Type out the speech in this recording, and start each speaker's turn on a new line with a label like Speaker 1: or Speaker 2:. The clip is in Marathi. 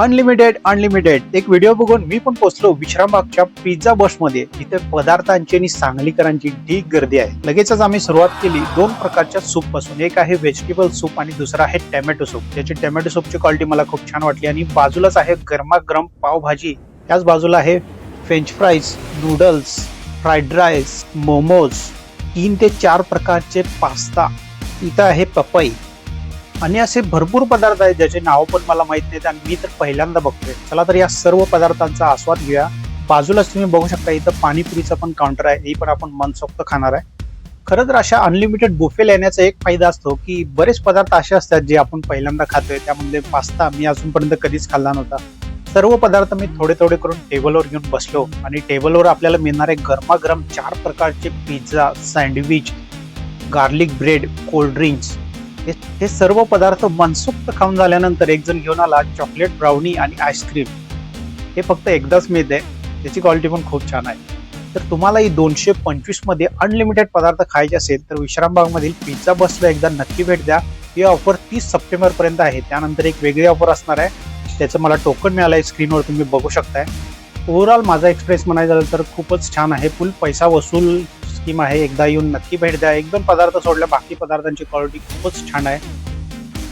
Speaker 1: अनलिमिटेड अनलिमिटेड एक व्हिडिओ बघून मी पण पोहोचलो विश्रामबागच्या पिझ्झा बसमध्ये. इथे पदार्थांची आणि सांगलीकरांची ढीग गर्दी आहे. लगेचच आम्ही सुरुवात केली दोन प्रकारच्या सूप पासून. एक आहे व्हेजिटेबल सूप आणि दुसरा आहे टोमॅटो सूप. त्याची टोमॅटो सूपची क्वालिटी मला खूप छान वाटली. आणि बाजूलाच आहे गरमागरम पावभाजी. त्याच बाजूला आहे French fries, noodles, fried rice, momos, 3 ते 4 प्रकारचे पास्ता. इथं आहे पपई आणि असे भरपूर पदार्थ आहेत ज्याचे नाव पण मला माहित नाहीत आणि मी तर पहिल्यांदा बघतोय. चला तर या सर्व पदार्थांचा आस्वाद घेऊया. बाजूलाच तुम्ही बघू शकता इथं पाणीपुरीचा पण काउंटर आहे. ही पण आपण मनसोक्त खाणार आहे. खरं तर अशा अनलिमिटेड बुफे लेण्याचा एक फायदा असतो की बरेच पदार्थ असे असतात जे आपण पहिल्यांदा खातोय. त्यामध्ये पास्ता मी अजूनपर्यंत कधीच खाल्ला नव्हता. सर्व पदार्थ मी थोडे थोडे करून टेबलवर घेऊन बसलो आणि टेबलवर आपल्याला मिळणारे गरमागरम 4 प्रकारचे pizza, sandwich, garlic bread, cold drinks, हे सर्व पदार्थ मनसोक्त खाऊन झाल्यानंतर एक जण घेऊन आला चॉकलेट ब्राउनी आणि आईस्क्रीम. हे फक्त एकदाच मिळते. त्याची क्वालिटी पण खूप छान आहे. तर तुम्हालाही 225 मध्ये अनलिमिटेड पदार्थ खायचे असेल तर विश्रामबाग मधील पिझ्झा बसला एकदा नक्की भेट द्या. ही ऑफर 30 सप्टेंबर पर्यंत आहे. त्यानंतर एक वेगळी ऑफर असणार आहे. त्याचं मला टोकन मिळालंय, स्क्रीनवर तुम्ही बघू शकताय. ओव्हरऑल माझा एक्सपिरियन्स म्हणायचं झालं तर खूपच छान आहे. फुल पैसा वसूल स्कीम आहे. एकदा येऊन नक्की भेट द्या. 1-2 पदार्थ सोडल्या बाकी पदार्थांची क्वालिटी खूपच छान आहे.